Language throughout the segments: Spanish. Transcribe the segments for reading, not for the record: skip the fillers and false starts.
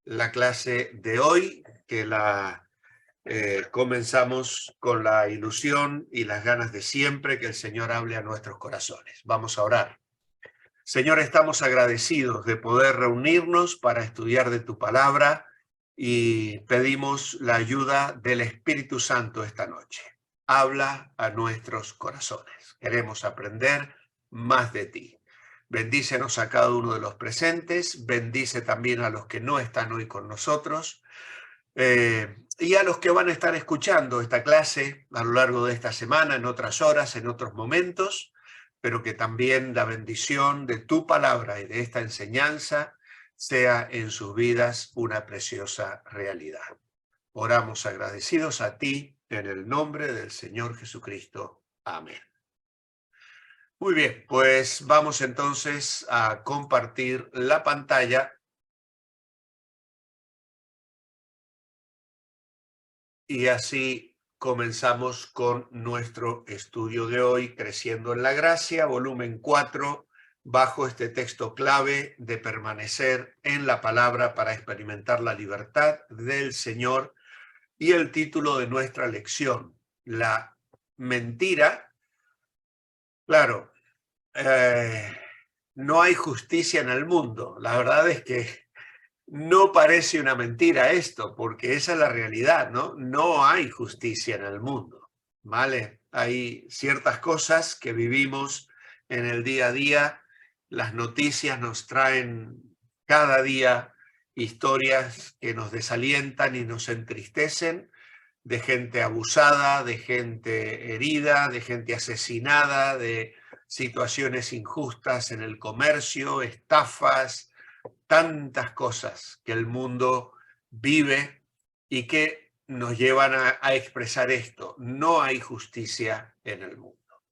la clase de hoy, que la comenzamos con la ilusión y las ganas de siempre que el Señor hable a nuestros corazones. Vamos a orar. Señor, estamos agradecidos de poder reunirnos para estudiar de tu palabra y pedimos la ayuda del Espíritu Santo esta noche. Habla a nuestros corazones. Queremos aprender más de ti. Bendícenos a cada uno de los presentes, bendice también a los que no están hoy con nosotros y a los que van a estar escuchando esta clase a lo largo de esta semana, en otras horas, en otros momentos, pero que también la bendición de tu palabra y de esta enseñanza sea en sus vidas una preciosa realidad. Oramos agradecidos a ti en el nombre del Señor Jesucristo. Amén. Muy bien, pues vamos entonces a compartir la pantalla y así comenzamos con nuestro estudio de hoy, Creciendo en la Gracia, volumen 4, bajo este texto clave de permanecer en la palabra para experimentar la libertad del Señor, y el título de nuestra lección, la mentira. Claro, no hay justicia en el mundo. La verdad es que no parece una mentira esto, porque esa es la realidad, ¿no? No hay justicia en el mundo, ¿vale? Hay ciertas cosas que vivimos en el día a día. Las noticias nos traen cada día historias que nos desalientan y nos entristecen, de gente abusada, de gente herida, de gente asesinada, de situaciones injustas en el comercio, estafas, tantas cosas que el mundo vive y que nos llevan a expresar esto. No hay justicia en el mundo.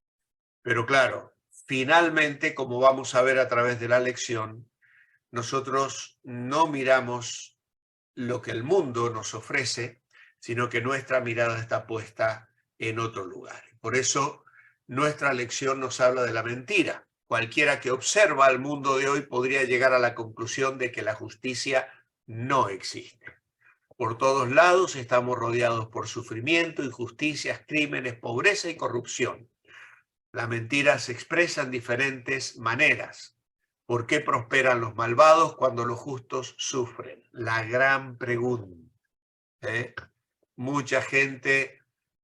Pero claro, finalmente, como vamos a ver a través de la lección, nosotros no miramos lo que el mundo nos ofrece, sino que nuestra mirada está puesta en otro lugar. Por eso nuestra lección nos habla de la mentira. Cualquiera que observa al mundo de hoy podría llegar a la conclusión de que la justicia no existe. Por todos lados estamos rodeados por sufrimiento, injusticias, crímenes, pobreza y corrupción. La mentira se expresa en diferentes maneras. ¿Por qué prosperan los malvados cuando los justos sufren? La gran pregunta. Mucha gente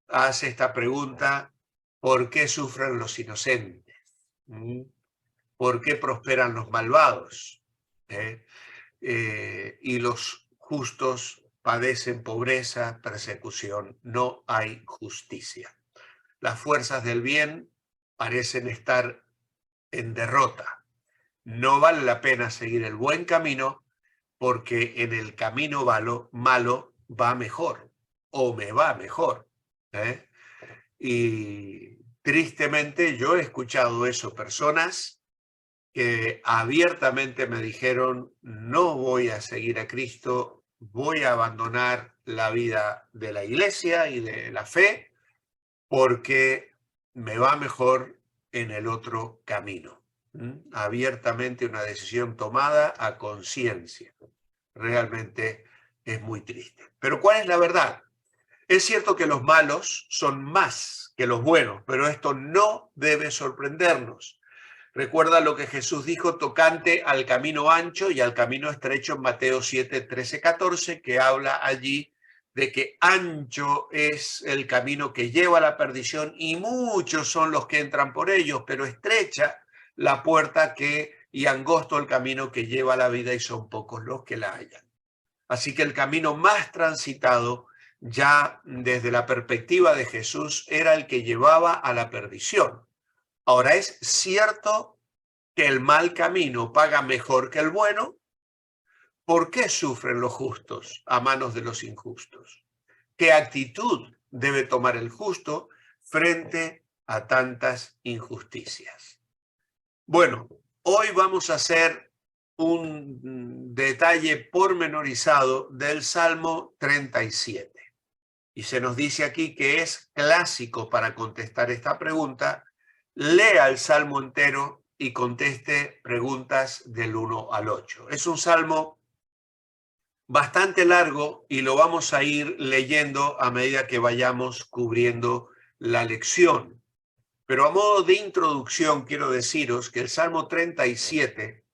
hace esta pregunta: ¿por qué sufren los inocentes? ¿Por qué prosperan los malvados? Y los justos padecen pobreza, persecución. No hay justicia. Las fuerzas del bien parecen estar en derrota. No vale la pena seguir el buen camino, porque en el camino malo va mejor, o me va mejor. Y tristemente yo he escuchado eso, personas que abiertamente me dijeron: no voy a seguir a Cristo, voy a abandonar la vida de la iglesia y de la fe, porque me va mejor en el otro camino. Abiertamente una decisión tomada a conciencia. Realmente es muy triste. Pero ¿cuál es la verdad? Es cierto que los malos son más que los buenos, pero esto no debe sorprendernos. Recuerda lo que Jesús dijo tocante al camino ancho y al camino estrecho en Mateo 7, 13, 14, que habla allí de que ancho es el camino que lleva a la perdición y muchos son los que entran por ellos, pero estrecha la puerta y angosto el camino que lleva a la vida y son pocos los que la hallan. Así que el camino más transitado ya desde la perspectiva de Jesús era el que llevaba a la perdición. Ahora, es cierto que el mal camino paga mejor que el bueno. ¿Por qué sufren los justos a manos de los injustos? ¿Qué actitud debe tomar el justo frente a tantas injusticias? Bueno, hoy vamos a hacer un detalle pormenorizado del Salmo 37. Y se nos dice aquí que es clásico para contestar esta pregunta: lea el Salmo entero y conteste preguntas del 1 al 8. Es un salmo bastante largo y lo vamos a ir leyendo a medida que vayamos cubriendo la lección. Pero a modo de introducción quiero deciros que el Salmo 37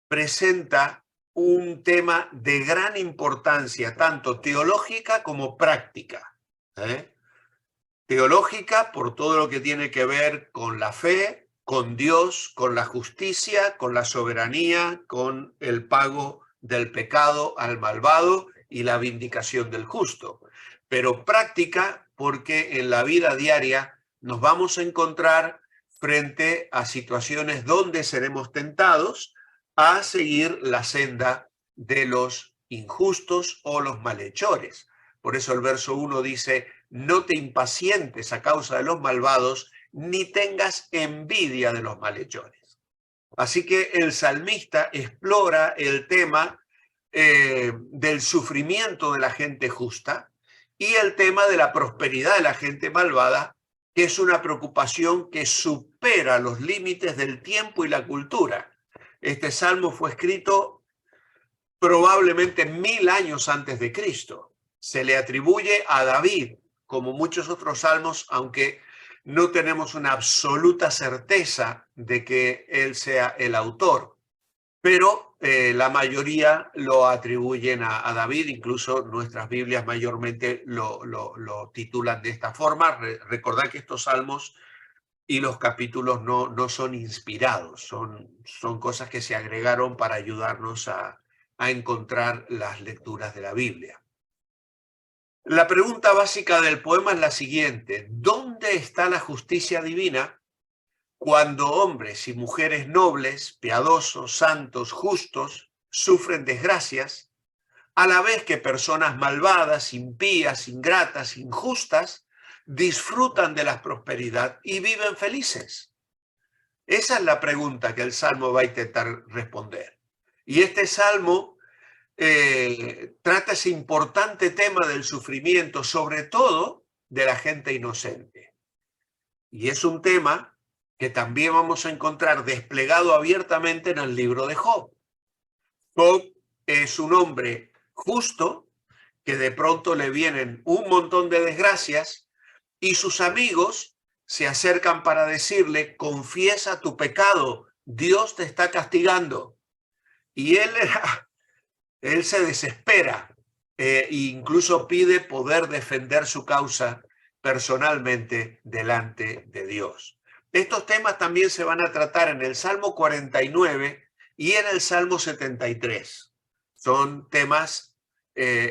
presenta un tema de gran importancia, tanto teológica como práctica. Teológica por todo lo que tiene que ver con la fe, con Dios, con la justicia, con la soberanía, con el pago del pecado al malvado y la vindicación del justo. Pero práctica porque en la vida diaria nos vamos a encontrar frente a situaciones donde seremos tentados a seguir la senda de los injustos o los malhechores. Por eso el verso 1 dice: no te impacientes a causa de los malvados, ni tengas envidia de los malhechores. Así que el salmista explora el tema del sufrimiento de la gente justa y el tema de la prosperidad de la gente malvada, que es una preocupación que supera los límites del tiempo y la cultura. Este salmo fue escrito probablemente 1000 años antes de Cristo. Se le atribuye a David, como muchos otros salmos, aunque no tenemos una absoluta certeza de que él sea el autor. Pero la mayoría lo atribuyen a David, incluso nuestras Biblias mayormente lo titulan de esta forma. Recordad que estos salmos y los capítulos no son inspirados, son cosas que se agregaron para ayudarnos a encontrar las lecturas de la Biblia. La pregunta básica del poema es la siguiente: ¿dónde está la justicia divina cuando hombres y mujeres nobles, piadosos, santos, justos, sufren desgracias, a la vez que personas malvadas, impías, ingratas, injustas, disfrutan de la prosperidad y viven felices? Esa es la pregunta que el Salmo va a intentar responder. Y este Salmo trata ese importante tema del sufrimiento, sobre todo de la gente inocente. Y es un tema que también vamos a encontrar desplegado abiertamente en el libro de Job. Job es un hombre justo que de pronto le vienen un montón de desgracias y sus amigos se acercan para decirle: confiesa tu pecado, Dios te está castigando. Y él se desespera e incluso pide poder defender su causa personalmente delante de Dios. Estos temas también se van a tratar en el Salmo 49 y en el Salmo 73. Son temas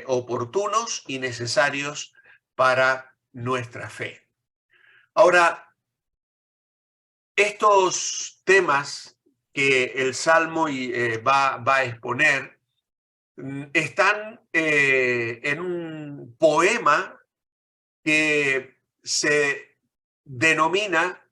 oportunos y necesarios para nuestra fe. Ahora, estos temas que el Salmo va a exponer están en un poema que se denomina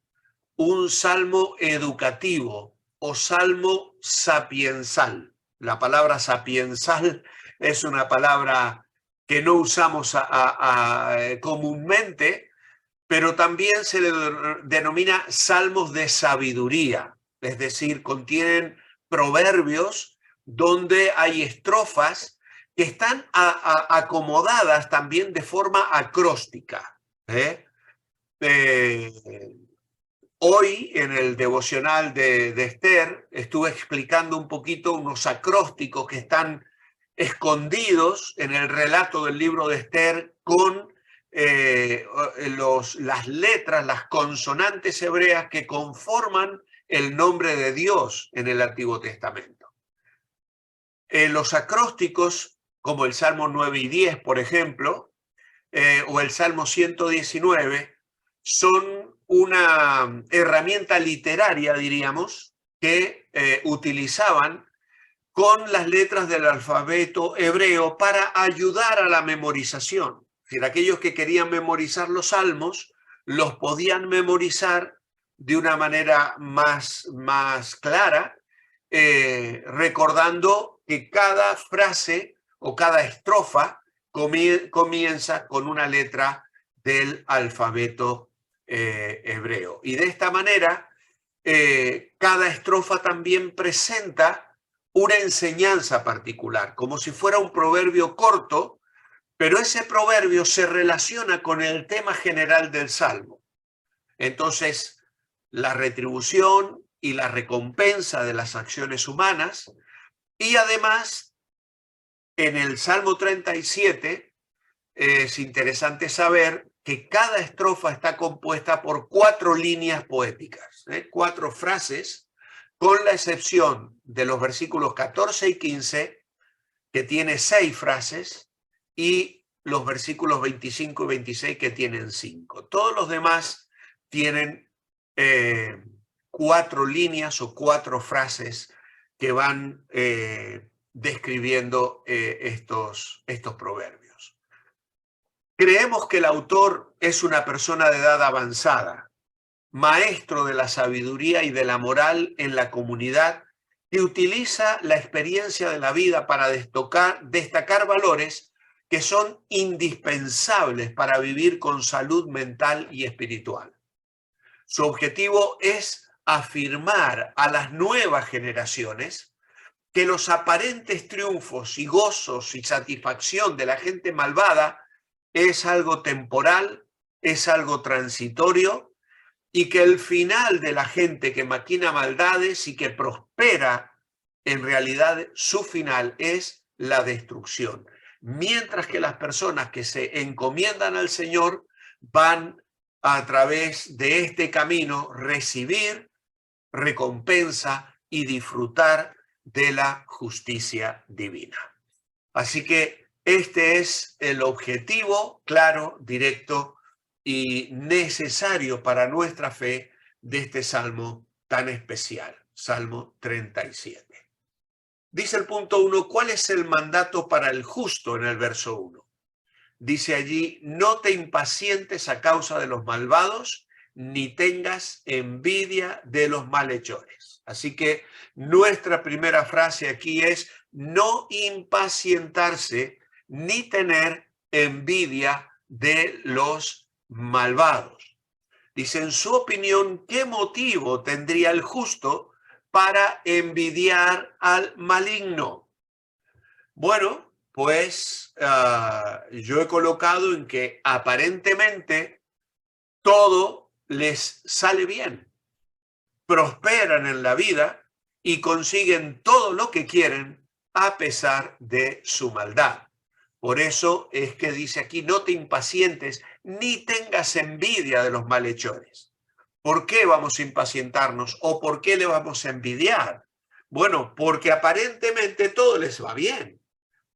un salmo educativo o salmo sapiensal. La palabra sapiensal es una palabra que no usamos comúnmente, pero también se le denomina salmos de sabiduría, es decir, contienen proverbios donde hay estrofas que están acomodadas también de forma acróstica. Hoy en el devocional de Esther estuve explicando un poquito unos acrósticos que están escondidos en el relato del libro de Esther con las letras, las consonantes hebreas que conforman el nombre de Dios en el Antiguo Testamento. Los acrósticos, como el Salmo 9 y 10, por ejemplo, o el Salmo 119, son una herramienta literaria, diríamos, que utilizaban con las letras del alfabeto hebreo para ayudar a la memorización. Es decir, aquellos que querían memorizar los salmos los podían memorizar de una manera más clara, recordando que cada frase o cada estrofa comienza con una letra del alfabeto hebreo. Y de esta manera, cada estrofa también presenta una enseñanza particular, como si fuera un proverbio corto, pero ese proverbio se relaciona con el tema general del Salmo. Entonces, la retribución y la recompensa de las acciones humanas, y además, en el Salmo 37, es interesante saber que cada estrofa está compuesta por 4 líneas poéticas, 4 frases, con la excepción de los versículos 14 y 15, que tiene 6 frases, y los versículos 25 y 26 que tienen 5. Todos los demás tienen 4 líneas o 4 frases que van describiendo estos proverbios. Creemos que el autor es una persona de edad avanzada, maestro de la sabiduría y de la moral en la comunidad, que utiliza la experiencia de la vida para destacar valores que son indispensables para vivir con salud mental y espiritual. Su objetivo es afirmar a las nuevas generaciones que los aparentes triunfos y gozos y satisfacción de la gente malvada es algo temporal, es algo transitorio, y que el final de la gente que maquina maldades y que prospera, en realidad su final es la destrucción. Mientras que las personas que se encomiendan al Señor van a través de este camino recibir recompensa y disfrutar de la justicia divina. Así que este es el objetivo claro, directo y necesario para nuestra fe de este salmo tan especial, Salmo 37. Dice el punto 1, ¿cuál es el mandato para el justo en el verso 1? Dice allí, no te impacientes a causa de los malvados, ni tengas envidia de los malhechores. Así que nuestra primera frase aquí es no impacientarse ni tener envidia de los malvados. Dice, en su opinión, ¿qué motivo tendría el justo para envidiar al maligno? Bueno, pues yo he colocado en que aparentemente todo les sale bien, prosperan en la vida y consiguen todo lo que quieren a pesar de su maldad. Por eso es que dice aquí, no te impacientes ni tengas envidia de los malhechores. ¿Por qué vamos a impacientarnos o por qué le vamos a envidiar? Bueno, porque aparentemente todo les va bien.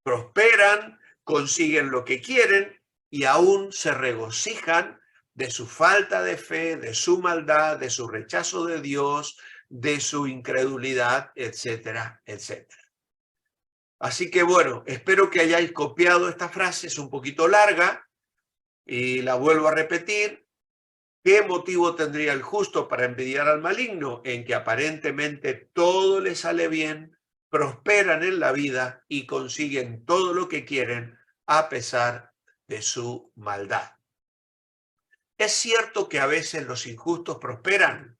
Prosperan, consiguen lo que quieren y aún se regocijan de su falta de fe, de su maldad, de su rechazo de Dios, de su incredulidad, etcétera, etcétera. Así que bueno, espero que hayáis copiado esta frase, es un poquito larga y la vuelvo a repetir. ¿Qué motivo tendría el justo para envidiar al maligno? En que aparentemente todo le sale bien, prosperan en la vida y consiguen todo lo que quieren a pesar de su maldad. ¿Es cierto que a veces los injustos prosperan?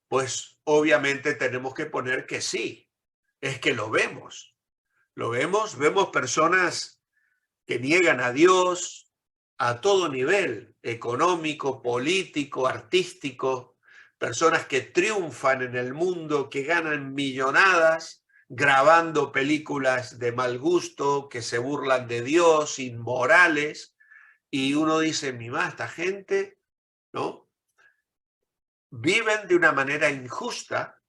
Pues obviamente tenemos que poner que sí. Es que lo vemos. Lo vemos personas que niegan a Dios a todo nivel, económico, político, artístico, personas que triunfan en el mundo, que ganan millonadas, grabando películas de mal gusto, que se burlan de Dios, inmorales, y uno dice, mira, esta gente, ¿no? Viven de una manera injusta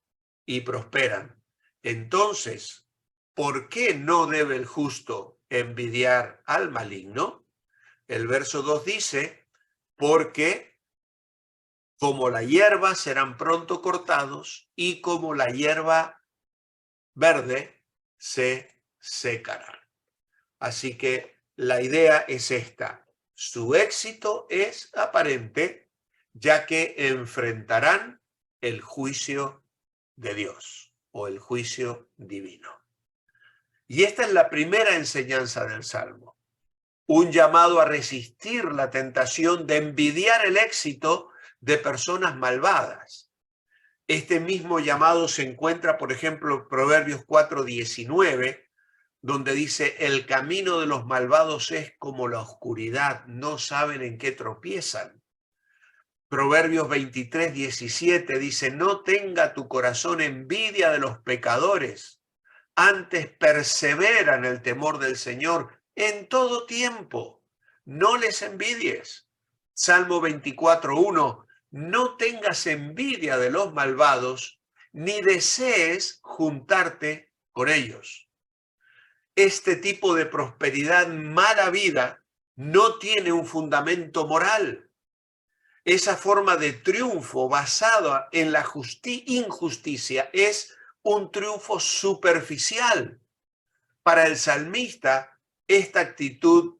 y prosperan. Entonces, ¿por qué no debe el justo envidiar al maligno? El verso 2 dice, porque como la hierba serán pronto cortados y como la hierba verde se secarán. Así que la idea es esta. Su éxito es aparente, ya que enfrentarán el juicio de Dios o el juicio divino. Y esta es la primera enseñanza del Salmo. Un llamado a resistir la tentación de envidiar el éxito de personas malvadas. Este mismo llamado se encuentra, por ejemplo, en Proverbios 4:19, donde dice, el camino de los malvados es como la oscuridad, no saben en qué tropiezan. Proverbios 23:17 dice, no tenga tu corazón envidia de los pecadores, antes persevera en el temor del Señor en todo tiempo, no les envidies. Salmo 24:1, no tengas envidia de los malvados, ni desees juntarte con ellos. Este tipo de prosperidad mala vida no tiene un fundamento moral. Esa forma de triunfo basada en la injusticia es un triunfo superficial. Para el salmista, esta actitud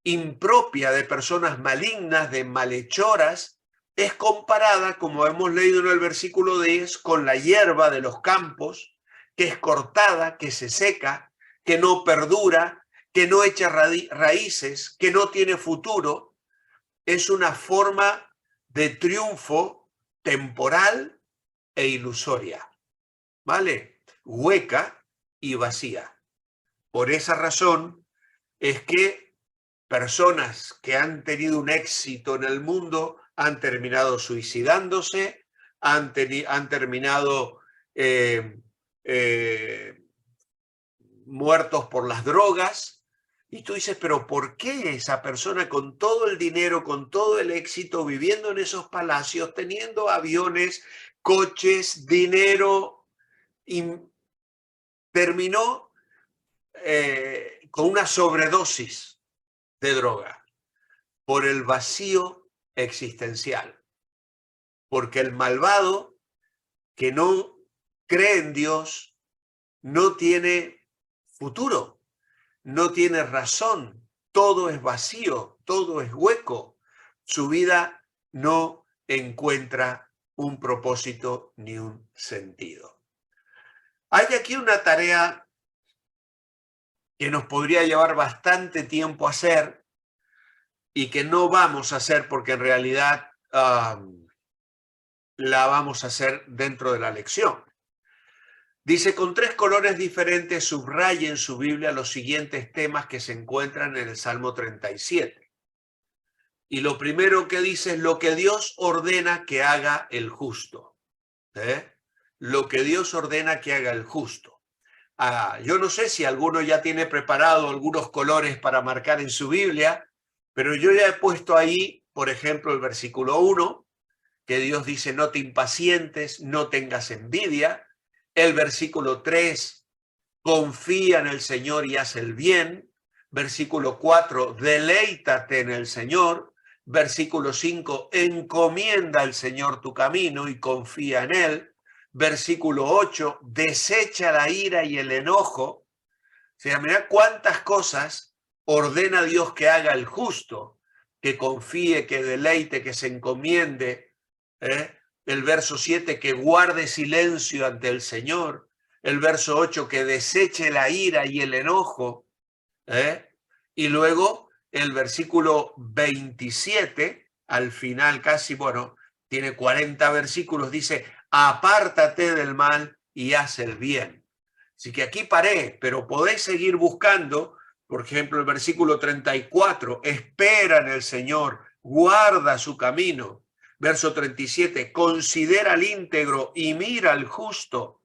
impropia de personas malignas, de malhechoras, es comparada, como hemos leído en el versículo 10, con la hierba de los campos, que es cortada, que se seca, que no perdura, que no echa raíces, que no tiene futuro. Es una forma de triunfo temporal e ilusoria, ¿vale? Hueca y vacía. Por esa razón es que personas que han tenido un éxito en el mundo han terminado suicidándose, han terminado muertos por las drogas. Y tú dices, pero ¿por qué esa persona con todo el dinero, con todo el éxito, viviendo en esos palacios, teniendo aviones, coches, dinero, y terminó con una sobredosis de droga? Por el vacío existencial. Porque el malvado que no cree en Dios no tiene futuro. No tiene razón, todo es vacío, todo es hueco. Su vida no encuentra un propósito ni un sentido. Hay aquí una tarea que nos podría llevar bastante tiempo a hacer y que no vamos a hacer porque en realidad la vamos a hacer dentro de la lección. Dice, con 3 colores diferentes subraya en su Biblia los siguientes temas que se encuentran en el Salmo 37. Y lo primero que dice es lo que Dios ordena que haga el justo. Lo que Dios ordena que haga el justo. Yo no sé si alguno ya tiene preparado algunos colores para marcar en su Biblia, pero yo ya he puesto ahí, por ejemplo, el versículo 1, que Dios dice, no te impacientes, no tengas envidia. El versículo 3, confía en el Señor y haz el bien. Versículo 4, deleítate en el Señor. Versículo 5, encomienda al Señor tu camino y confía en Él. Versículo 8, desecha la ira y el enojo. O sea, mira cuántas cosas ordena Dios que haga el justo, que confíe, que deleite, que se encomiende. El verso 7, que guarde silencio ante el Señor. El verso 8, que deseche la ira y el enojo. Y luego el versículo 27, al final casi, bueno, tiene 40 versículos, dice, apártate del mal y haz el bien. Así que aquí paré, pero podéis seguir buscando. Por ejemplo, el versículo 34, espera en el Señor, guarda su camino. Verso 37, considera al íntegro y mira al justo.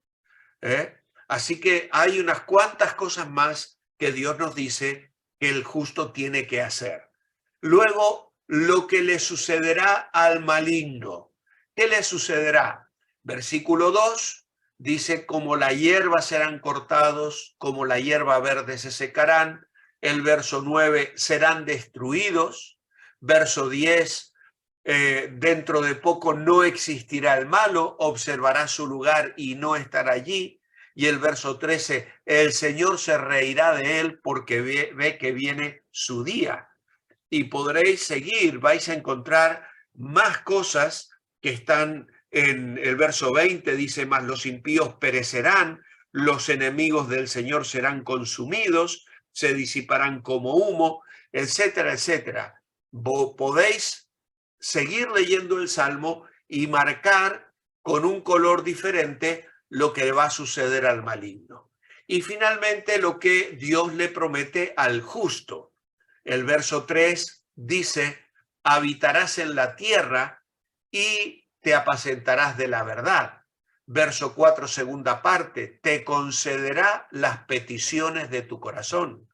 Así que hay unas cuantas cosas más que Dios nos dice que el justo tiene que hacer. Luego, lo que le sucederá al maligno. ¿Qué le sucederá? Versículo 2 dice, como la hierba serán cortados, como la hierba verde se secarán. El verso 9, serán destruidos. Verso 10, dentro de poco no existirá el malo, observará su lugar y no estará allí. Y el verso 13, el Señor se reirá de él porque ve que viene su día. Y podréis seguir, vais a encontrar más cosas que están en el verso 20, dice, más los impíos perecerán, los enemigos del Señor serán consumidos, se disiparán como humo, etcétera, etcétera. Podéis seguir leyendo el Salmo y marcar con un color diferente lo que le va a suceder al maligno. Y finalmente lo que Dios le promete al justo. El verso 3 dice, habitarás en la tierra y te apacentarás de la verdad. Verso 4, segunda parte, te concederá las peticiones de tu corazón.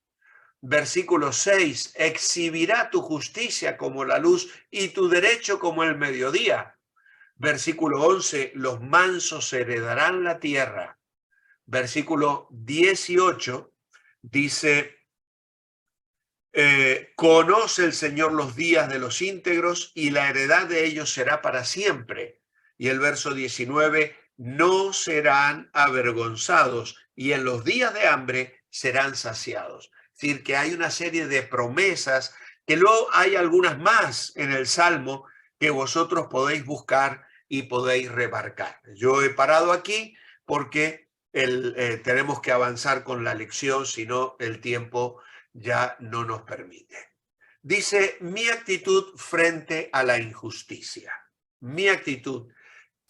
Versículo 6, exhibirá tu justicia como la luz y tu derecho como el mediodía. Versículo 11, los mansos heredarán la tierra. Versículo 18 dice, conoce el Señor los días de los íntegros y la heredad de ellos será para siempre. Y el verso 19, no serán avergonzados y en los días de hambre serán saciados. Es decir, que hay una serie de promesas, que luego hay algunas más en el Salmo que vosotros podéis buscar y podéis remarcar. Yo he parado aquí porque tenemos que avanzar con la lección, si no el tiempo ya no nos permite. Dice, mi actitud frente a la injusticia. Mi actitud.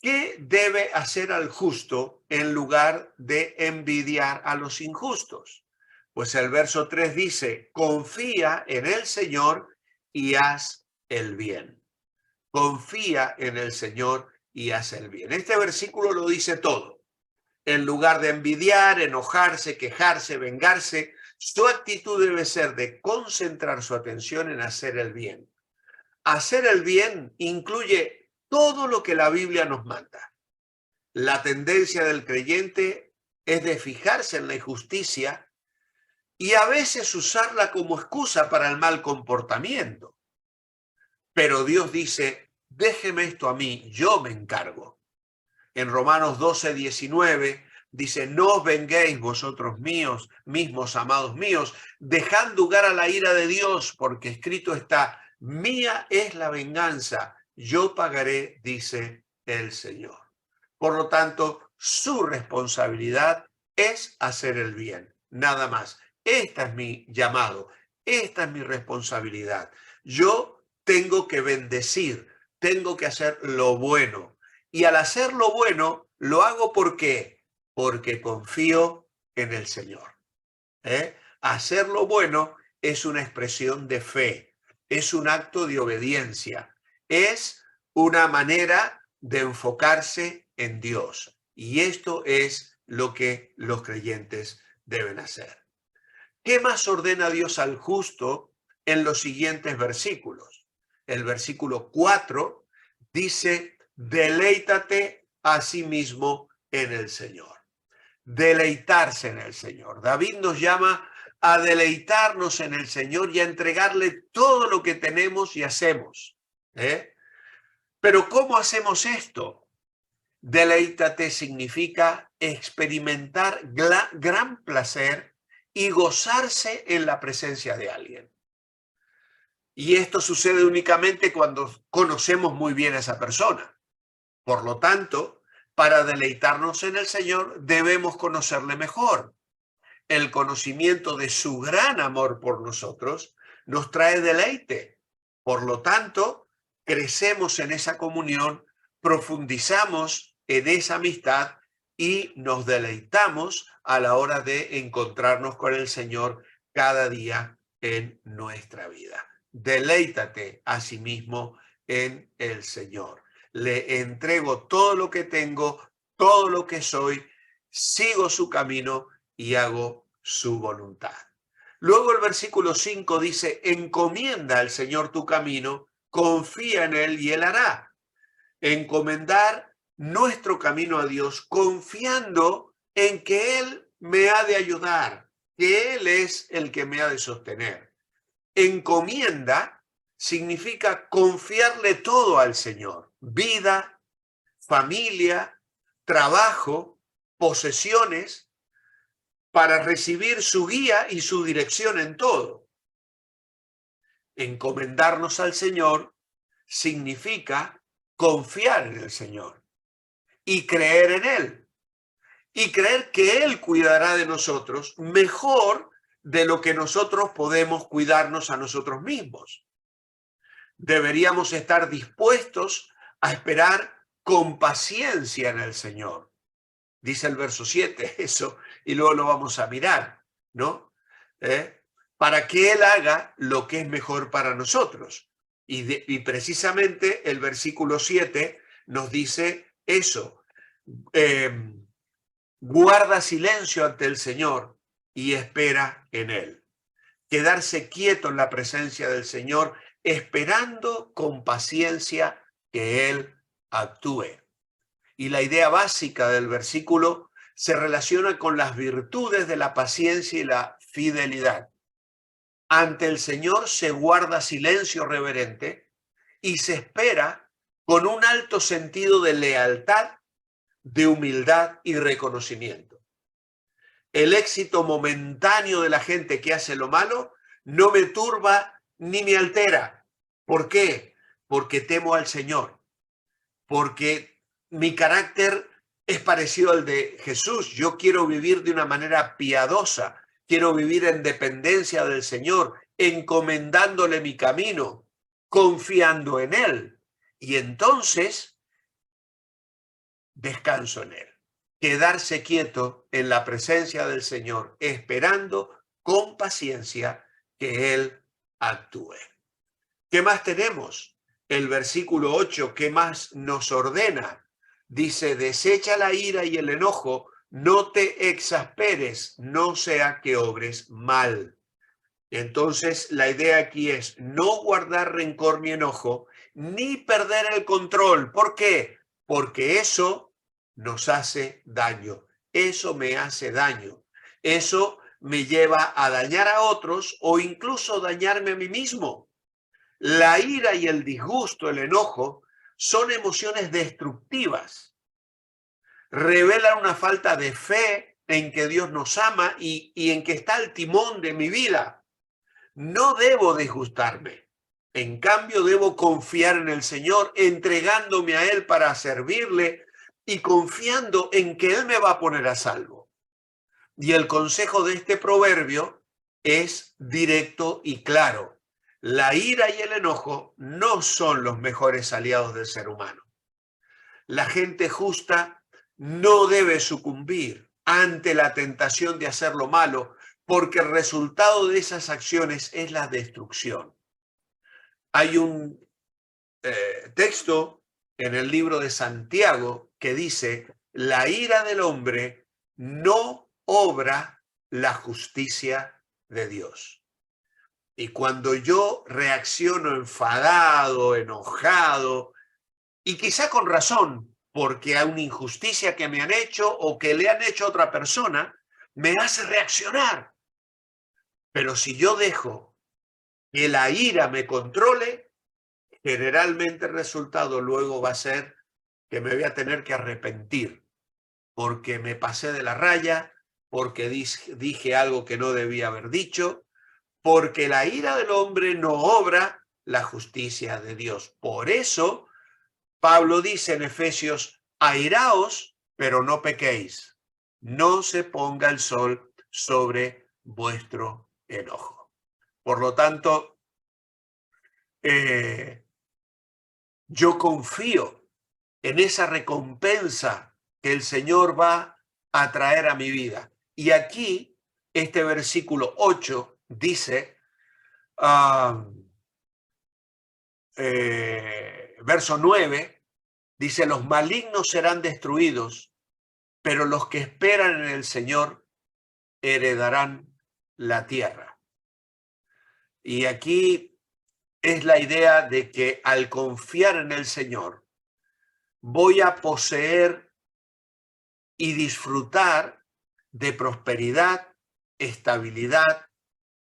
¿Qué debe hacer al justo en lugar de envidiar a los injustos? Pues el verso 3 dice, confía en el Señor y haz el bien. Confía en el Señor y haz el bien. Este versículo lo dice todo. En lugar de envidiar, enojarse, quejarse, vengarse, su actitud debe ser de concentrar su atención en hacer el bien. Hacer el bien incluye todo lo que la Biblia nos manda. La tendencia del creyente es de fijarse en la injusticia y a veces usarla como excusa para el mal comportamiento. Pero Dios dice, déjeme esto a mí, yo me encargo. En Romanos 12, 19 dice, no os venguéis vosotros mismos, amados míos, dejad lugar a la ira de Dios, porque escrito está, mía es la venganza, yo pagaré, dice el Señor. Por lo tanto, su responsabilidad es hacer el bien, nada más. Esta es mi llamado, esta es mi responsabilidad. Yo tengo que bendecir, tengo que hacer lo bueno. Y al hacer lo bueno, lo hago ¿por qué? Porque confío en el Señor. Hacer lo bueno es una expresión de fe, es un acto de obediencia, es una manera de enfocarse en Dios. Y esto es lo que los creyentes deben hacer. ¿Qué más ordena Dios al justo en los siguientes versículos? El versículo 4 dice, deleítate a sí mismo en el Señor. Deleitarse en el Señor. David nos llama a deleitarnos en el Señor y a entregarle todo lo que tenemos y hacemos. Pero ¿cómo hacemos esto? Deleítate significa experimentar gran placer y gozarse en la presencia de alguien. Y esto sucede únicamente cuando conocemos muy bien a esa persona. Por lo tanto, para deleitarnos en el Señor debemos conocerle mejor. El conocimiento de su gran amor por nosotros nos trae deleite. Por lo tanto, crecemos en esa comunión, profundizamos en esa amistad y nos deleitamos a la hora de encontrarnos con el Señor cada día en nuestra vida. Deleítate a sí mismo en el Señor. Le entrego todo lo que tengo, todo lo que soy, sigo su camino y hago su voluntad. Luego el versículo 5 dice, encomienda al Señor tu camino, confía en Él y Él hará. Encomendar nuestro camino a Dios confiando en que Él me ha de ayudar, que Él es el que me ha de sostener. Encomienda significa confiarle todo al Señor, vida, familia, trabajo, posesiones, para recibir su guía y su dirección en todo. Encomendarnos al Señor significa confiar en el Señor y creer en Él y creer que Él cuidará de nosotros mejor de lo que nosotros podemos cuidarnos a nosotros mismos. Deberíamos estar dispuestos a esperar con paciencia en el Señor. Dice el verso 7 eso, y luego lo vamos a mirar, ¿no? Para que Él haga lo que es mejor para nosotros. Y precisamente el versículo 7 nos dice eso. Guarda silencio ante el Señor y espera en Él. Quedarse quieto en la presencia del Señor, esperando con paciencia que Él actúe. Y la idea básica del versículo se relaciona con las virtudes de la paciencia y la fidelidad. Ante el Señor se guarda silencio reverente y se espera con un alto sentido de lealtad, de humildad y reconocimiento. El éxito momentáneo de la gente que hace lo malo no me turba ni me altera. ¿Por qué? Porque temo al Señor, porque mi carácter es parecido al de Jesús. Yo quiero vivir de una manera piadosa, quiero vivir en dependencia del Señor, encomendándole mi camino, confiando en Él. Y entonces descanso en Él. Quedarse quieto en la presencia del Señor, esperando con paciencia que Él actúe. ¿Qué más tenemos? El versículo 8, ¿qué más nos ordena? Dice, desecha la ira y el enojo, no te exasperes, no sea que obres mal. Entonces, la idea aquí es no guardar rencor ni enojo, ni perder el control. ¿Por qué? Porque eso nos hace daño. Eso me hace daño. Eso me lleva a dañar a otros o incluso dañarme a mí mismo. La ira y el disgusto, el enojo, son emociones destructivas. Revelan una falta de fe en que Dios nos ama y en que está al timón de mi vida. No debo disgustarme. En cambio, debo confiar en el Señor, entregándome a Él para servirle y confiando en que Él me va a poner a salvo. Y el consejo de este proverbio es directo y claro. La ira y el enojo no son los mejores aliados del ser humano. La gente justa no debe sucumbir ante la tentación de hacer lo malo, porque el resultado de esas acciones es la destrucción. Hay un texto en el libro de Santiago que dice, la ira del hombre no obra la justicia de Dios. Y cuando yo reacciono enfadado, enojado, y quizá con razón, porque hay una injusticia que me han hecho o que le han hecho a otra persona, me hace reaccionar. Pero si yo dejo que la ira me controle, generalmente el resultado luego va a ser que me voy a tener que arrepentir, porque me pasé de la raya, porque dije algo que no debía haber dicho, porque la ira del hombre no obra la justicia de Dios. Por eso, Pablo dice en Efesios, airaos, pero no pequéis. No se ponga el sol sobre vuestro enojo. Por lo tanto, yo confío en esa recompensa que el Señor va a traer a mi vida. Y aquí, este versículo 8 dice, verso 9, dice, los malignos serán destruidos, pero los que esperan en el Señor heredarán la tierra. Y aquí es la idea de que al confiar en el Señor, voy a poseer y disfrutar de prosperidad, estabilidad,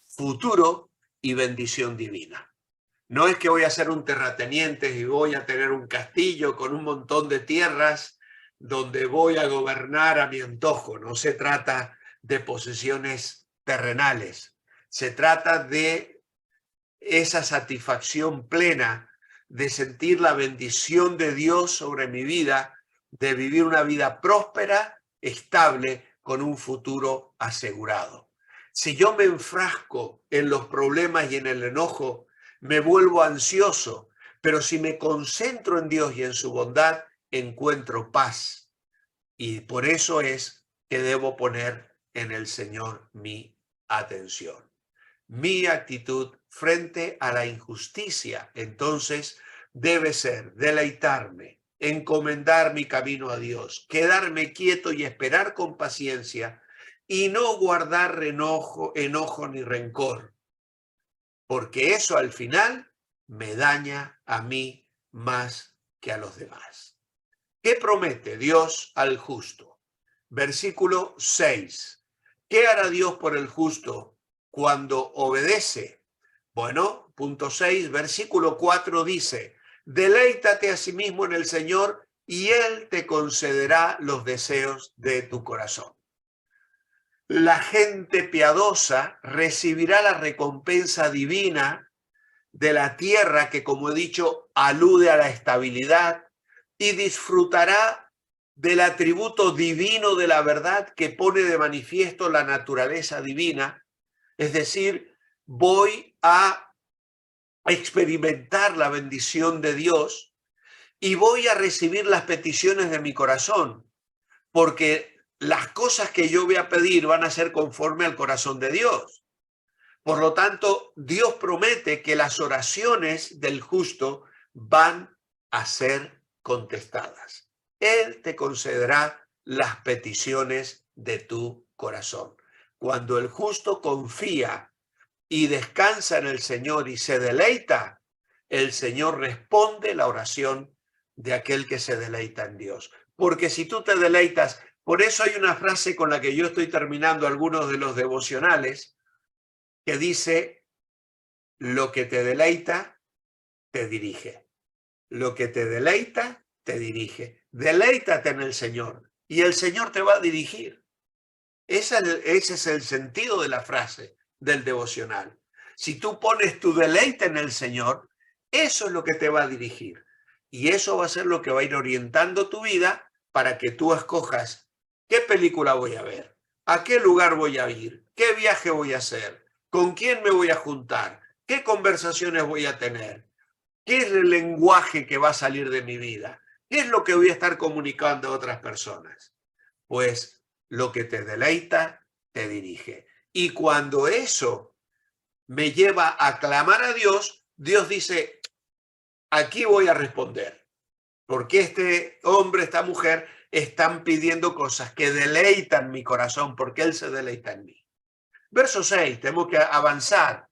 futuro y bendición divina. No es que voy a ser un terrateniente y voy a tener un castillo con un montón de tierras donde voy a gobernar a mi antojo. No se trata de posesiones terrenales. Se trata de esa satisfacción plena de sentir la bendición de Dios sobre mi vida, de vivir una vida próspera, estable, con un futuro asegurado. Si yo me enfrasco en los problemas y en el enojo, me vuelvo ansioso, pero si me concentro en Dios y en su bondad, encuentro paz. Y por eso es que debo poner en el Señor mi atención. Mi actitud frente a la injusticia, entonces, debe ser deleitarme, encomendar mi camino a Dios, quedarme quieto y esperar con paciencia y no guardar enojo ni rencor, porque eso al final me daña a mí más que a los demás. ¿Qué promete Dios al justo? Versículo 6. ¿Qué hará Dios por el justo cuando obedece? Bueno, punto 6, versículo 4 dice, deleítate a sí mismo en el Señor y Él te concederá los deseos de tu corazón. La gente piadosa recibirá la recompensa divina de la tierra que, como he dicho, alude a la estabilidad y disfrutará del atributo divino de la verdad que pone de manifiesto la naturaleza divina. Es decir, voy a experimentar la bendición de Dios y voy a recibir las peticiones de mi corazón, porque las cosas que yo voy a pedir van a ser conforme al corazón de Dios. Por lo tanto, Dios promete que las oraciones del justo van a ser contestadas. Él te concederá las peticiones de tu corazón. Cuando el justo confía y descansa en el Señor y se deleita, el Señor responde la oración de aquel que se deleita en Dios. Porque si tú te deleitas, por eso hay una frase con la que yo estoy terminando algunos de los devocionales, que dice, lo que te deleita, te dirige. Lo que te deleita, te dirige. Deleítate en el Señor y el Señor te va a dirigir. Ese es el sentido de la frase del devocional. Si tú pones tu deleite en el Señor, eso es lo que te va a dirigir. Y eso va a ser lo que va a ir orientando tu vida para que tú escojas qué película voy a ver, a qué lugar voy a ir, qué viaje voy a hacer, con quién me voy a juntar, qué conversaciones voy a tener, qué es el lenguaje que va a salir de mi vida, qué es lo que voy a estar comunicando a otras personas. Pues lo que te deleita, te dirige. Y cuando eso me lleva a clamar a Dios, Dios dice, aquí voy a responder, porque este hombre, esta mujer, están pidiendo cosas que deleitan mi corazón, porque Él se deleita en mí. Verso 6, tenemos que avanzar.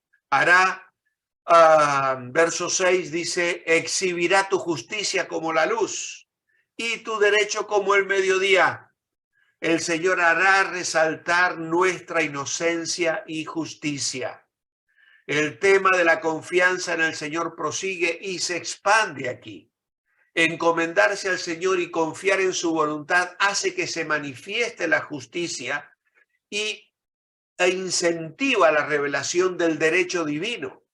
Verso 6 dice, exhibirá tu justicia como la luz y tu derecho como el mediodía. El Señor hará resaltar nuestra inocencia y justicia. El tema de la confianza en el Señor prosigue y se expande aquí. Encomendarse al Señor y confiar en su voluntad hace que se manifieste la justicia e incentiva la revelación del derecho divino.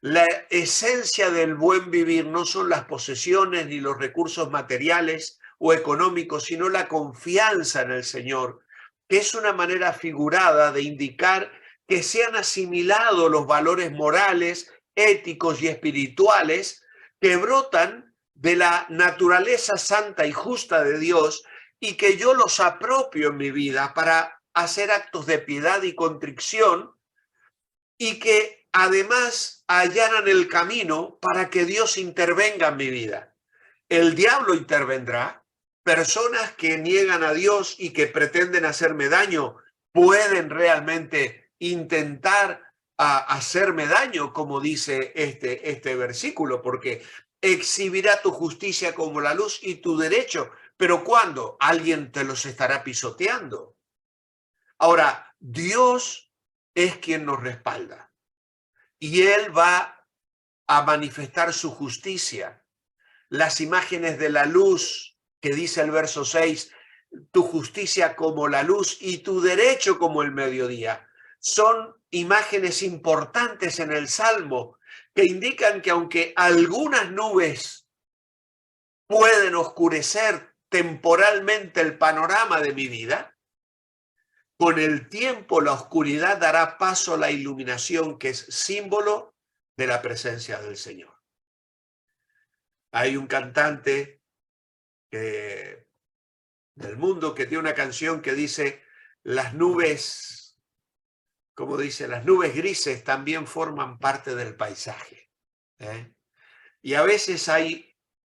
La esencia del buen vivir no son las posesiones ni los recursos materiales o económicos, sino la confianza en el Señor, que es una manera figurada de indicar que se han asimilado los valores morales, éticos y espirituales que brotan de la naturaleza santa y justa de Dios y que yo los apropio en mi vida para hacer actos de piedad y contrición y que además allanan el camino para que Dios intervenga en mi vida. El diablo intervendrá. Personas que niegan a Dios y que pretenden hacerme daño pueden realmente intentar hacerme daño, como dice este versículo, porque exhibirá tu justicia como la luz y tu derecho. Pero ¿cuándo? Alguien te los estará pisoteando. Ahora, Dios es quien nos respalda y Él va a manifestar su justicia. Las imágenes de la luz que dice el verso 6, tu justicia como la luz y tu derecho como el mediodía, son imágenes importantes en el Salmo que indican que aunque algunas nubes pueden oscurecer temporalmente el panorama de mi vida, con el tiempo la oscuridad dará paso a la iluminación, que es símbolo de la presencia del Señor. Hay un cantante del mundo, que tiene una canción que dice, las nubes, como dice, las nubes grises también forman parte del paisaje. Y a veces hay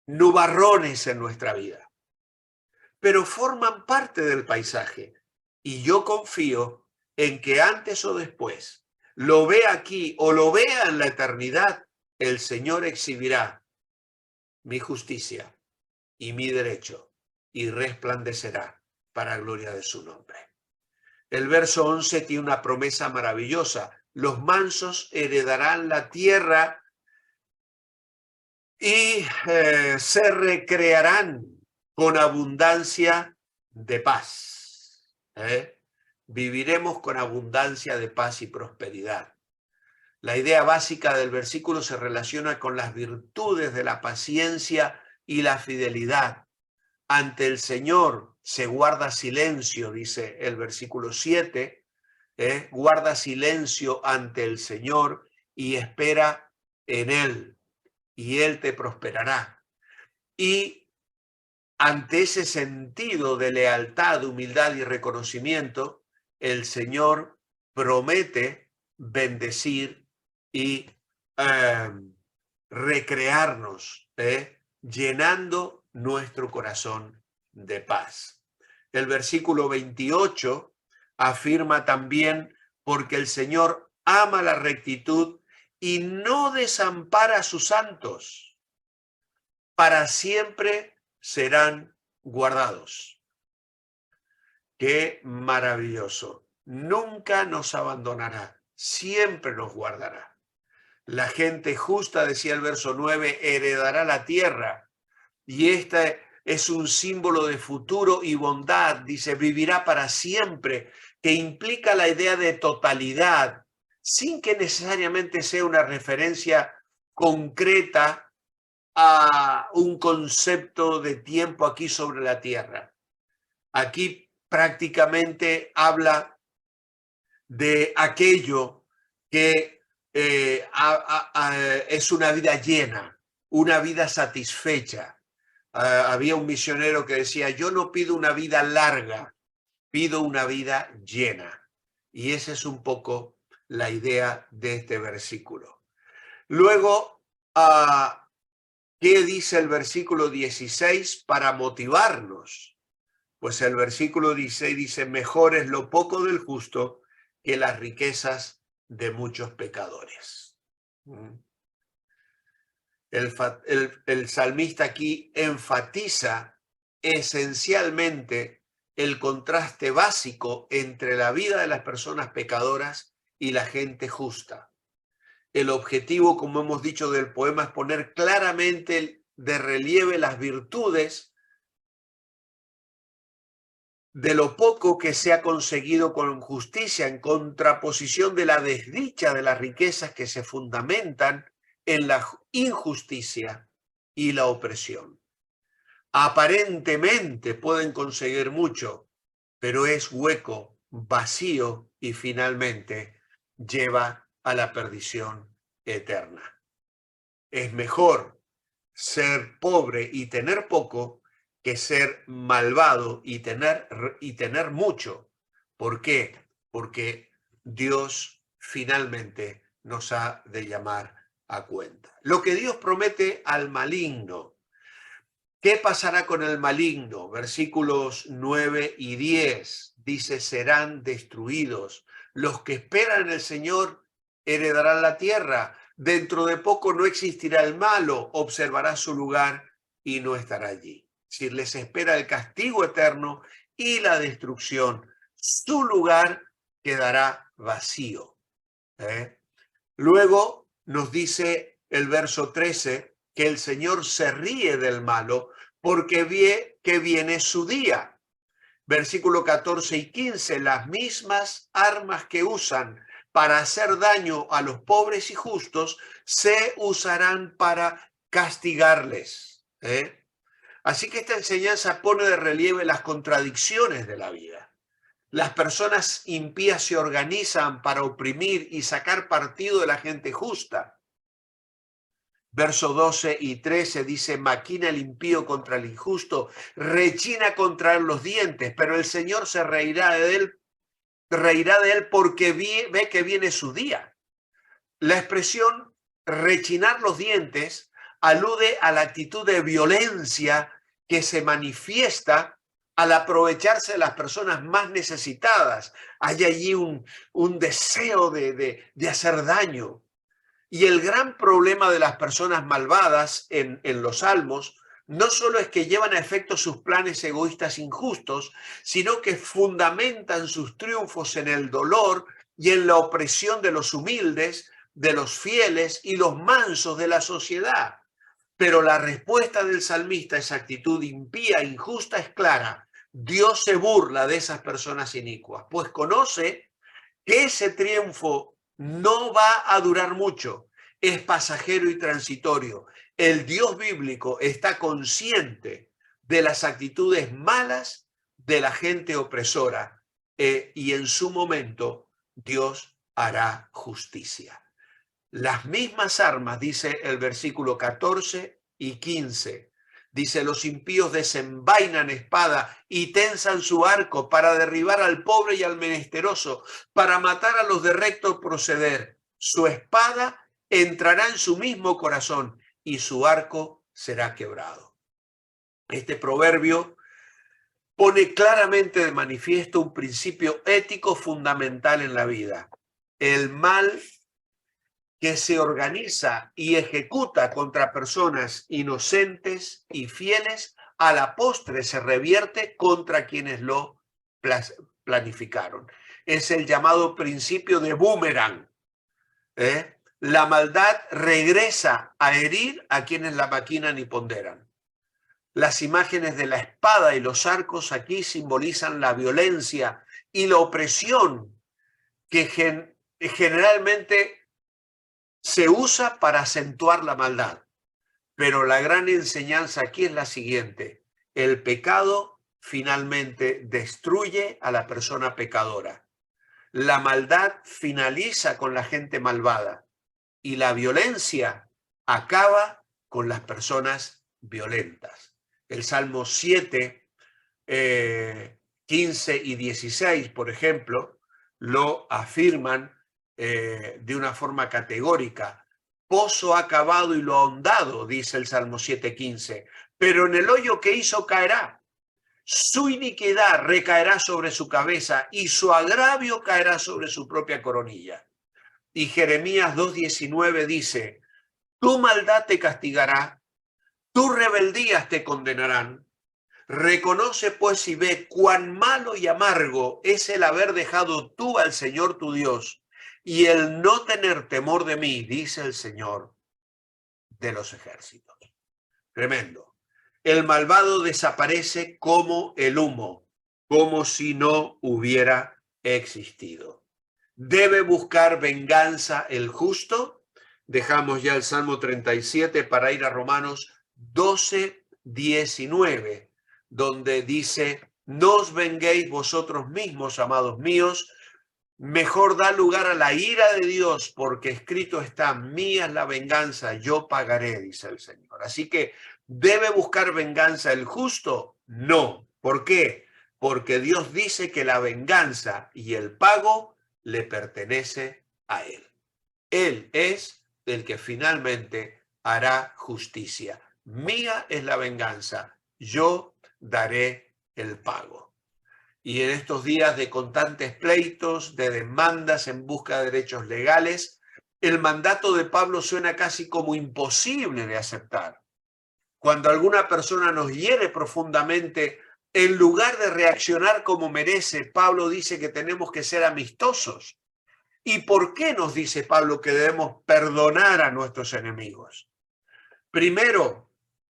nubarrones en nuestra vida, pero forman parte del paisaje. Y yo confío en que antes o después, lo vea aquí o lo vea en la eternidad, el Señor exhibirá mi justicia y mi derecho y resplandecerá para gloria de su nombre. El verso 11 tiene una promesa maravillosa. Los mansos heredarán la tierra y se recrearán con abundancia de paz. Viviremos con abundancia de paz y prosperidad. La idea básica del versículo se relaciona con las virtudes de la paciencia y la fidelidad. Ante el Señor se guarda silencio, dice el versículo 7, guarda silencio ante el Señor y espera en Él, y Él te prosperará. Y ante ese sentido de lealtad, humildad y reconocimiento, el Señor promete bendecir y recrearnos, llenando nuestro corazón de paz. El versículo 28 afirma también, porque el Señor ama la rectitud y no desampara a sus santos, para siempre serán guardados. Qué maravilloso. Nunca nos abandonará, siempre nos guardará. La gente justa, decía el verso 9, heredará la tierra. Y este es un símbolo de futuro y bondad. Dice, vivirá para siempre, que implica la idea de totalidad, sin que necesariamente sea una referencia concreta a un concepto de tiempo aquí sobre la tierra. Aquí prácticamente habla de aquello que es una vida llena, una vida satisfecha. Había un misionero que decía, yo no pido una vida larga, pido una vida llena. Y esa es un poco la idea de este versículo. Luego, ¿qué dice el versículo 16 para motivarnos? Pues el versículo 16 dice, mejor es lo poco del justo que las riquezas de muchos pecadores. El salmista aquí enfatiza esencialmente el contraste básico entre la vida de las personas pecadoras y la gente justa. El objetivo, como hemos dicho, del poema es poner claramente de relieve las virtudes de lo poco que se ha conseguido con justicia, en contraposición de la desdicha de las riquezas que se fundamentan en la injusticia y la opresión. Aparentemente pueden conseguir mucho, pero es hueco, vacío y finalmente lleva a la perdición eterna. Es mejor ser pobre y tener poco que ser malvado y tener mucho. ¿Por qué? Porque Dios finalmente nos ha de llamar a cuenta. Lo que Dios promete al maligno. ¿Qué pasará con el maligno? Versículos 9 y 10 dice, serán destruidos. Los que esperan en el Señor heredarán la tierra. Dentro de poco no existirá el malo, observará su lugar y no estará allí. Si les espera el castigo eterno y la destrucción, su lugar quedará vacío. Luego nos dice el verso 13 que el Señor se ríe del malo porque ve que viene su día. Versículo 14 y 15, las mismas armas que usan para hacer daño a los pobres y justos se usarán para castigarles. Así que esta enseñanza pone de relieve las contradicciones de la vida. Las personas impías se organizan para oprimir y sacar partido de la gente justa. Verso 12 y 13 dice, maquina el impío contra el injusto, rechina contra él los dientes, pero el Señor se reirá de él porque ve que viene su día. La expresión rechinar los dientes alude a la actitud de violencia que se manifiesta al aprovecharse de las personas más necesitadas. Hay allí un deseo de hacer daño. Y el gran problema de las personas malvadas en los Salmos no solo es que llevan a efecto sus planes egoístas injustos, sino que fundamentan sus triunfos en el dolor y en la opresión de los humildes, de los fieles y los mansos de la sociedad. Pero la respuesta del salmista a esa actitud impía e injusta es clara. Dios se burla de esas personas inicuas, pues conoce que ese triunfo no va a durar mucho, es pasajero y transitorio. El Dios bíblico está consciente de las actitudes malas de la gente opresora y en su momento Dios hará justicia. Las mismas armas, dice el versículo 14 y 15. Dice, los impíos desenvainan espada y tensan su arco para derribar al pobre y al menesteroso, para matar a los de recto proceder. Su espada entrará en su mismo corazón y su arco será quebrado. Este proverbio pone claramente de manifiesto un principio ético fundamental en la vida. El mal que se organiza y ejecuta contra personas inocentes y fieles, a la postre se revierte contra quienes lo planificaron. Es el llamado principio de boomerang. La maldad regresa a herir a quienes la maquinan y ponderan. Las imágenes de la espada y los arcos aquí simbolizan la violencia y la opresión que generalmente se usa para acentuar la maldad, pero la gran enseñanza aquí es la siguiente. El pecado finalmente destruye a la persona pecadora. La maldad finaliza con la gente malvada y la violencia acaba con las personas violentas. El Salmo 7, 15 y 16, por ejemplo, lo afirman de una forma categórica. Pozo ha cavado y lo ha ahondado, dice el Salmo 7:15, pero en el hoyo que hizo caerá. Su iniquidad recaerá sobre su cabeza y su agravio caerá sobre su propia coronilla. Y Jeremías 2:19 dice, tu maldad te castigará, tus rebeldías te condenarán. Reconoce pues y ve cuán malo y amargo es el haber dejado tú al Señor tu Dios y el no tener temor de mí, dice el Señor de los ejércitos. Tremendo. El malvado desaparece como el humo, como si no hubiera existido. ¿Debe buscar venganza el justo? Dejamos ya el Salmo 37 para ir a Romanos 12:19, donde dice, no os venguéis vosotros mismos, amados míos, mejor da lugar a la ira de Dios, porque escrito está, mía es la venganza, yo pagaré, dice el Señor. Así que, ¿debe buscar venganza el justo? No. ¿Por qué? Porque Dios dice que la venganza y el pago le pertenece a Él. Él es el que finalmente hará justicia. Mía es la venganza, yo daré el pago. Y en estos días de constantes pleitos, de demandas en busca de derechos legales, el mandato de Pablo suena casi como imposible de aceptar. Cuando alguna persona nos hiere profundamente, en lugar de reaccionar como merece, Pablo dice que tenemos que ser amistosos. ¿Y por qué nos dice Pablo que debemos perdonar a nuestros enemigos? Primero,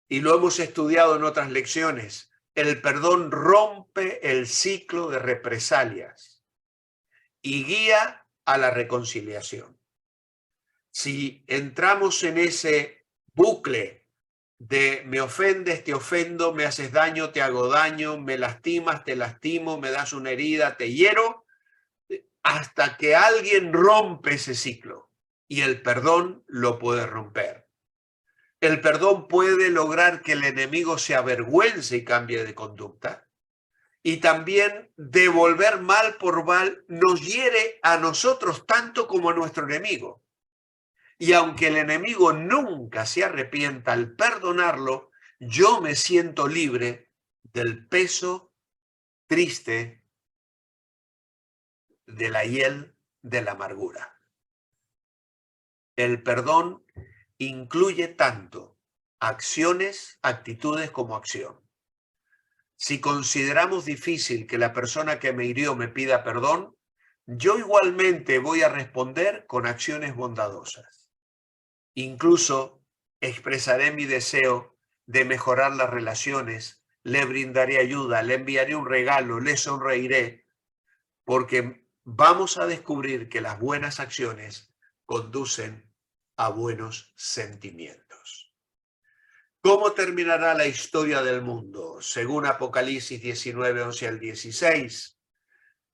y lo hemos estudiado en otras lecciones, el perdón rompe el ciclo de represalias y guía a la reconciliación. Si entramos en ese bucle de me ofendes, te ofendo, me haces daño, te hago daño, me lastimas, te lastimo, me das una herida, te hiero, hasta que alguien rompe ese ciclo y el perdón lo puede romper. El perdón puede lograr que el enemigo se avergüence y cambie de conducta. Y también devolver mal por mal nos hiere a nosotros tanto como a nuestro enemigo. Y aunque el enemigo nunca se arrepienta al perdonarlo, yo me siento libre del peso triste de la hiel de la amargura. El perdón incluye tanto acciones, actitudes como acción. Si consideramos difícil que la persona que me hirió me pida perdón, yo igualmente voy a responder con acciones bondadosas. Incluso expresaré mi deseo de mejorar las relaciones, le brindaré ayuda, le enviaré un regalo, le sonreiré, porque vamos a descubrir que las buenas acciones conducen a buenos sentimientos. ¿Cómo terminará la historia del mundo? Según Apocalipsis 19, 11 al 16.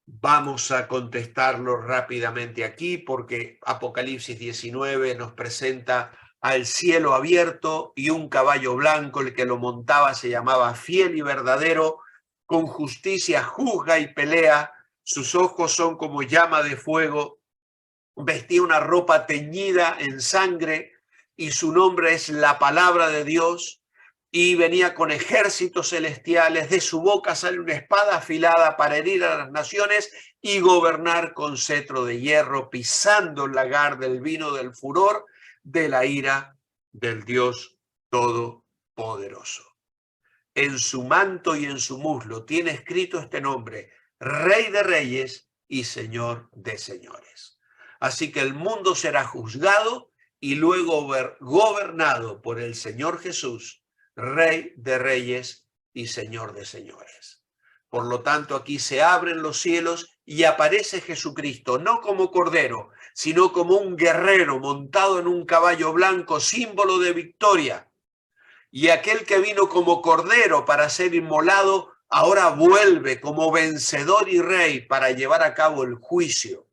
Vamos a contestarlo rápidamente aquí porque Apocalipsis 19 nos presenta al cielo abierto y un caballo blanco, el que lo montaba se llamaba Fiel y Verdadero, con justicia juzga y pelea, sus ojos son como llama de fuego, vestía una ropa teñida en sangre y su nombre es la palabra de Dios, y venía con ejércitos celestiales, de su boca sale una espada afilada para herir a las naciones y gobernar con cetro de hierro, pisando el lagar del vino del furor de la ira del Dios Todopoderoso. En su manto y en su muslo tiene escrito este nombre: Rey de Reyes y Señor de Señores. Así que el mundo será juzgado y luego gobernado por el Señor Jesús, Rey de Reyes y Señor de Señores. Por lo tanto, aquí se abren los cielos y aparece Jesucristo, no como cordero, sino como un guerrero montado en un caballo blanco, símbolo de victoria. Y aquel que vino como cordero para ser inmolado, ahora vuelve como vencedor y rey para llevar a cabo el juicio.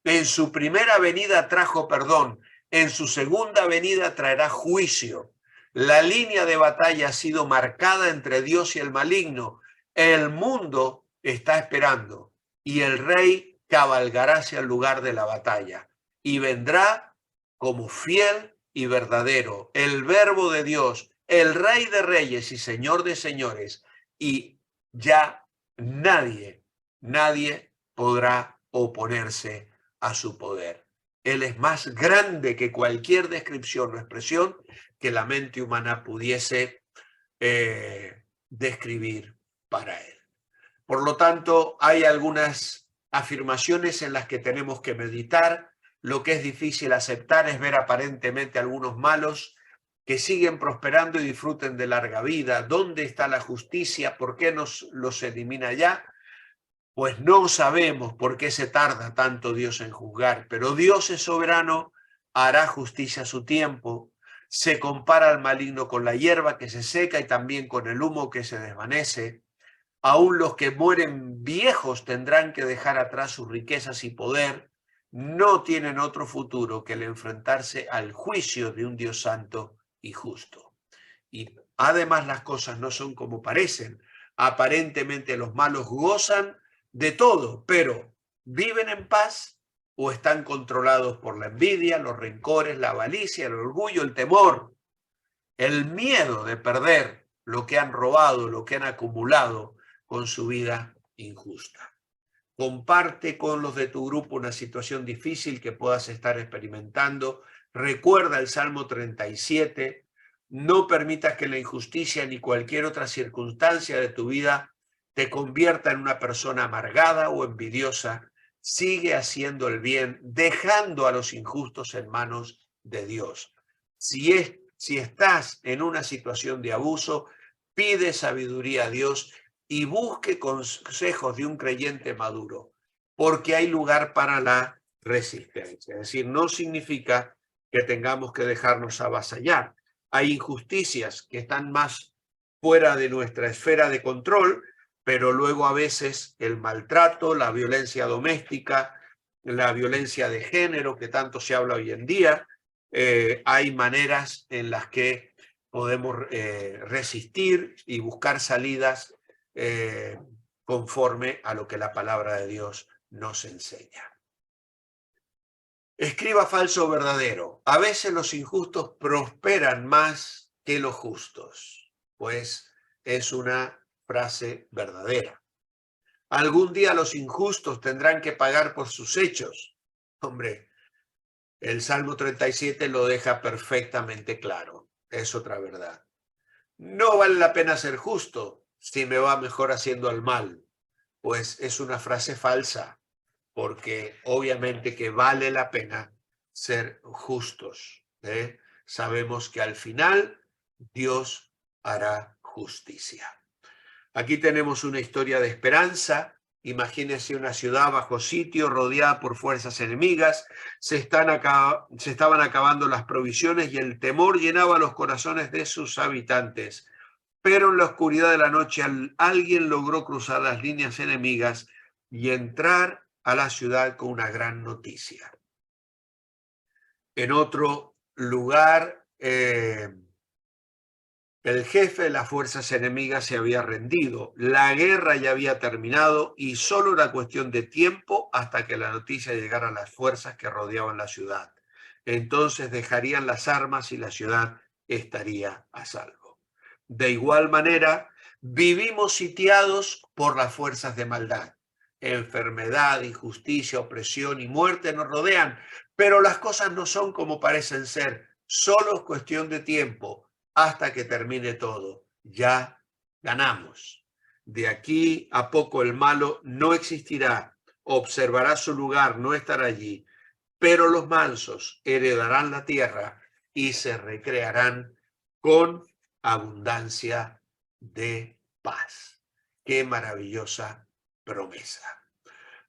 En su primera venida trajo perdón, en su segunda venida traerá juicio. La línea de batalla ha sido marcada entre Dios y el maligno. El mundo está esperando y el rey cabalgará hacia el lugar de la batalla y vendrá como fiel y verdadero, el verbo de Dios, el Rey de Reyes y Señor de Señores, y ya nadie podrá oponerse a su poder. Él es más grande que cualquier descripción o expresión que la mente humana pudiese describir para él. Por lo tanto, hay algunas afirmaciones en las que tenemos que meditar. Lo que es difícil aceptar es ver aparentemente algunos malos que siguen prosperando y disfruten de larga vida. ¿Dónde está la justicia? ¿Por qué nos los elimina ya? Pues no sabemos por qué se tarda tanto Dios en juzgar, pero Dios es soberano, hará justicia a su tiempo. Se compara al maligno con la hierba que se seca y también con el humo que se desvanece. Aún los que mueren viejos tendrán que dejar atrás sus riquezas y poder. No tienen otro futuro que el enfrentarse al juicio de un Dios santo y justo. Y además las cosas no son como parecen. Aparentemente los malos gozan de todo, pero ¿viven en paz o están controlados por la envidia, los rencores, la avaricia, el orgullo, el temor, el miedo de perder lo que han robado, lo que han acumulado con su vida injusta? Comparte con los de tu grupo una situación difícil que puedas estar experimentando. Recuerda el Salmo 37. No permitas que la injusticia ni cualquier otra circunstancia de tu vida te convierta en una persona amargada o envidiosa. Sigue haciendo el bien, dejando a los injustos en manos de Dios. Si estás en una situación de abuso, pide sabiduría a Dios y busque consejos de un creyente maduro, porque hay lugar para la resistencia. Es decir, no significa que tengamos que dejarnos avasallar. Hay injusticias que están más fuera de nuestra esfera de control, pero luego a veces el maltrato, la violencia doméstica, la violencia de género que tanto se habla hoy en día, hay maneras en las que podemos resistir y buscar salidas conforme a lo que la palabra de Dios nos enseña. Escriba falso o verdadero. A veces los injustos prosperan más que los justos, pues es una frase verdadera. Algún día los injustos tendrán que pagar por sus hechos. Hombre, el Salmo 37 lo deja perfectamente claro. Es otra verdad. No vale la pena ser justo si me va mejor haciendo el mal. Pues es una frase falsa, porque obviamente que vale la pena ser justos. Sabemos que al final Dios hará justicia. Aquí tenemos una historia de esperanza. Imagínense una ciudad bajo sitio, rodeada por fuerzas enemigas. Se estaban acabando las provisiones y el temor llenaba los corazones de sus habitantes. Pero en la oscuridad de la noche alguien logró cruzar las líneas enemigas y entrar a la ciudad con una gran noticia. En otro lugar, el jefe de las fuerzas enemigas se había rendido, la guerra ya había terminado y solo era cuestión de tiempo hasta que la noticia llegara a las fuerzas que rodeaban la ciudad. Entonces dejarían las armas y la ciudad estaría a salvo. De igual manera, vivimos sitiados por las fuerzas de maldad. Enfermedad, injusticia, opresión y muerte nos rodean, pero las cosas no son como parecen ser, solo es cuestión de tiempo. Hasta que termine todo, ya ganamos. De aquí a poco el malo no existirá, observará su lugar, no estará allí, pero los mansos heredarán la tierra y se recrearán con abundancia de paz. Qué maravillosa promesa.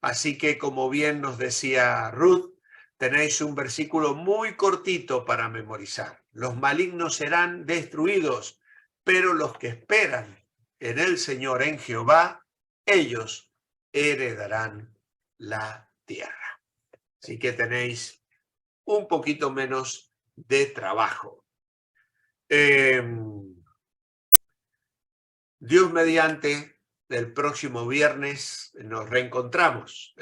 Así que, como bien nos decía Ruth, tenéis un versículo muy cortito para memorizar. Los malignos serán destruidos, pero los que esperan en el Señor, en Jehová, ellos heredarán la tierra. Así que tenéis un poquito menos de trabajo. Dios mediante, el próximo viernes nos reencontramos.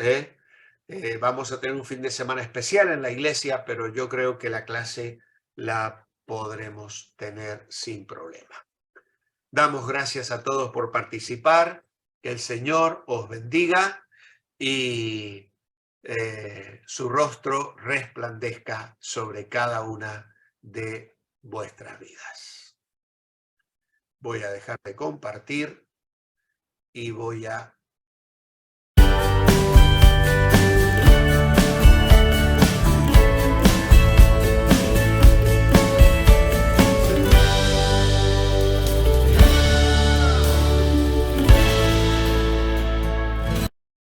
Vamos a tener un fin de semana especial en la iglesia, pero yo creo que la clase la podremos tener sin problema. Damos gracias a todos por participar, que el Señor os bendiga y su rostro resplandezca sobre cada una de vuestras vidas. Voy a dejar de compartir y voy a